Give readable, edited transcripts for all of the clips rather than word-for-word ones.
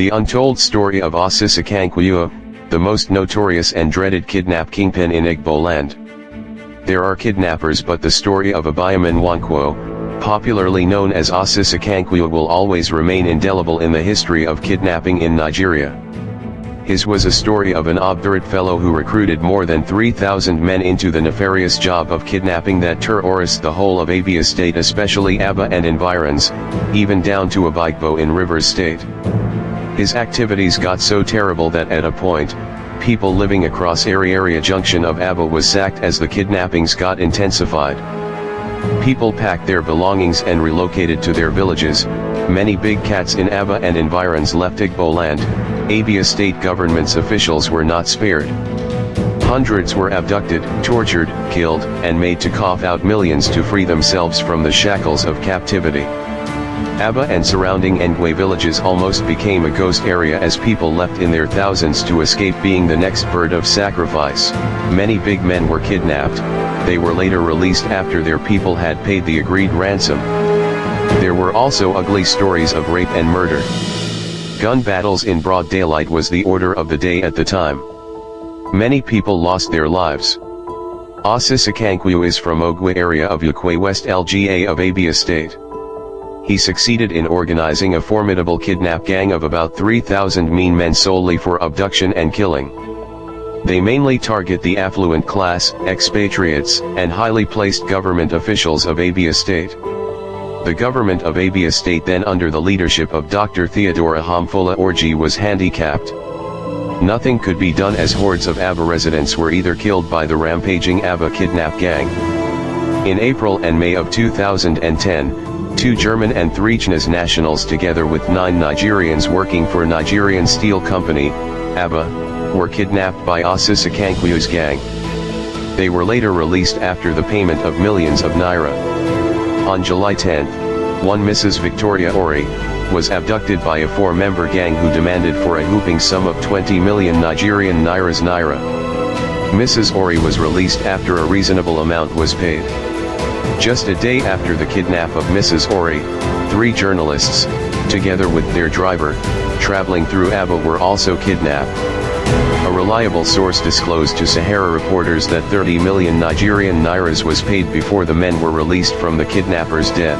The untold story of Osisikankwu, the most notorious and dreaded kidnap kingpin in Igbo land. There are kidnappers, but the story of Untold, popularly known as Osisikankwu, will always remain indelible in the history of kidnapping in Nigeria. His was a story of an obdurate fellow who recruited more than 3,000 men into the nefarious job of kidnapping that terrorized the whole of Abia State, especially Aba and environs, even down to Abikbo in Rivers State. His activities got so terrible that at a point, people living across area junction of Aba was sacked as the kidnappings got intensified. People packed their belongings and relocated to their villages. Many big cats in Aba and environs left Igbo land. Abia State government's officials were not spared. Hundreds were abducted, tortured, killed, and made to cough out millions to free themselves from the shackles of captivity. Aba and surrounding Ngwe villages almost became a ghost area as people left in their thousands to escape being the next bird of sacrifice. Many big men were kidnapped. They were later released after their people had paid the agreed ransom. There were also ugly stories of rape and murder. Gun battles in broad daylight was the order of the day at the time. Many people lost their lives. Osisikankwu is from Ogwe area of Ukwe West Lga of Abia State. He succeeded in organizing a formidable kidnap gang of about 3,000 mean men solely for abduction and killing. They mainly target the affluent class, expatriates, and highly placed government officials of Abia State. The government of Abia State, then under the leadership of Dr. Theodora Hamfola Orji, was handicapped. Nothing could be done as hordes of Aba residents were either killed by the rampaging Aba kidnap gang. In April and May of 2010, 2 German and 3 Chinese nationals together with 9 Nigerians working for Nigerian Steel Company, ABBA, were kidnapped by Osisikankwu's gang. They were later released after the payment of millions of naira. On July 10, one Mrs. Victoria Ori was abducted by a 4-member gang who demanded for a whooping sum of 20 million Nigerian naira. Mrs. Ori was released after a reasonable amount was paid. Just a day after the kidnap of Mrs. Ori, 3 journalists, together with their driver, traveling through Aba were also kidnapped. A reliable source disclosed to Sahara reporters that 30 million Nigerian nairas was paid before the men were released from the kidnappers' den.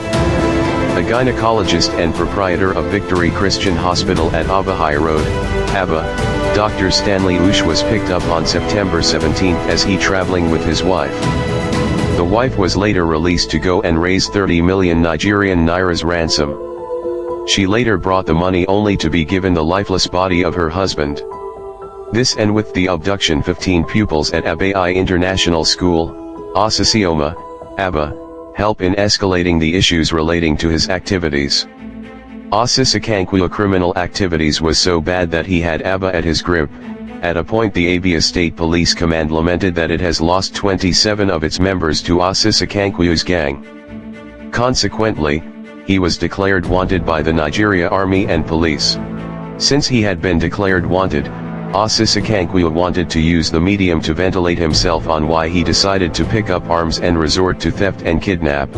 A gynecologist and proprietor of Victory Christian Hospital at Abahai Road, Aba, Dr. Stanley Ush, was picked up on September 17 as he traveling with his wife. The wife was later released to go and raise 30 million Nigerian nairas ransom. She later brought the money only to be given the lifeless body of her husband. This, and with the abduction 15 pupils at Abai International School, Osisioma, Aba, help in escalating the issues relating to his activities. Osisikankwu criminal activities was so bad that he had Aba at his grip. At a point the Abia State Police Command lamented that it has lost 27 of its members to Osisikankwu's gang. Consequently, he was declared wanted by the Nigeria Army and Police. Since he had been declared wanted, Osisikankwu wanted to use the medium to ventilate himself on why he decided to pick up arms and resort to theft and kidnap.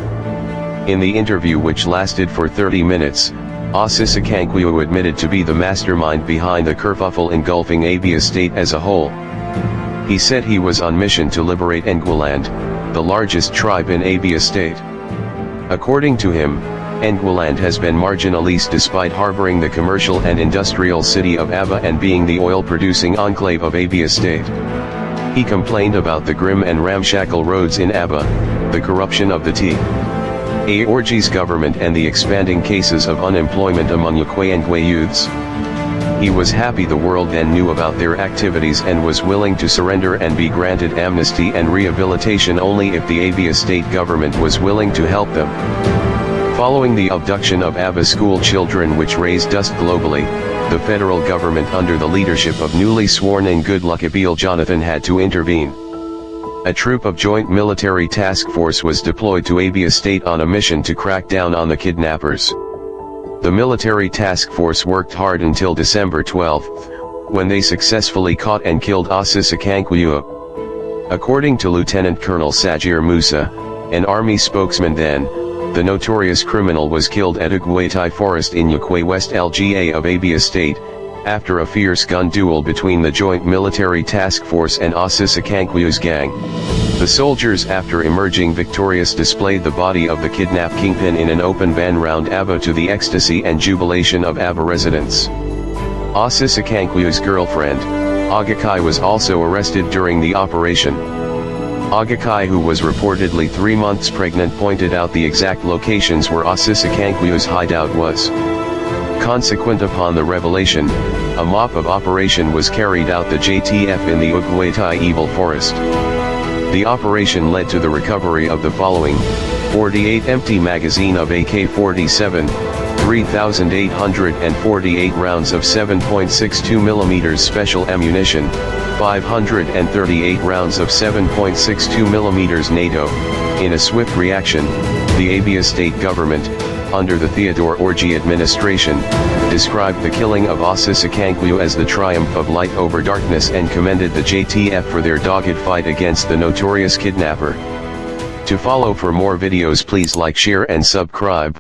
In the interview, which lasted for 30 minutes, Osisikankwu admitted to be the mastermind behind the kerfuffle engulfing Abia State as a whole. He said he was on mission to liberate Ngweland, the largest tribe in Abia State. According to him, Ngweland has been marginalized despite harboring the commercial and industrial city of Aba and being the oil-producing enclave of Abia State. He complained about the grim and ramshackle roads in Aba, the corruption of the T.A. Orji's government, and the expanding cases of unemployment among Ngwe youths. He was happy the world then knew about their activities and was willing to surrender and be granted amnesty and rehabilitation only if the Abia State government was willing to help them. Following the abduction of Aba school children, which raised dust globally, the federal government under the leadership of newly sworn-in Goodluck Ebele Jonathan had to intervene. A troop of Joint Military Task Force was deployed to Abia State on a mission to crack down on the kidnappers. The military task force worked hard until December 12, when they successfully caught and killed Osisikankwu. According to Lieutenant Colonel Sajir Musa, an army spokesman then, the notorious criminal was killed at Ugwetai Forest in Ukwe West Lga of Abia State, after a fierce gun duel between the Joint Military Task Force and Osisikankwu's gang. The soldiers, after emerging victorious, displayed the body of the kidnapped kingpin in an open van round Aba to the ecstasy and jubilation of Aba residents. Osisikankwo's girlfriend, Agakai, was also arrested during the operation. Agakai, who was reportedly 3 months pregnant, pointed out the exact locations where Osisikankwo's hideout was. Consequent upon the revelation, a mop of operation was carried out the JTF in the Ugwetai Evil Forest. The operation led to the recovery of the following: 48 empty magazine of AK-47, 3,848 rounds of 7.62 mm special ammunition, 538 rounds of 7.62 mm NATO. In a swift reaction, the Abia state government, under the Theodore Orji administration, described the killing of Osisikankwu as the triumph of light over darkness and commended the JTF for their dogged fight against the notorious kidnapper. To follow for more videos, please like, share and subscribe.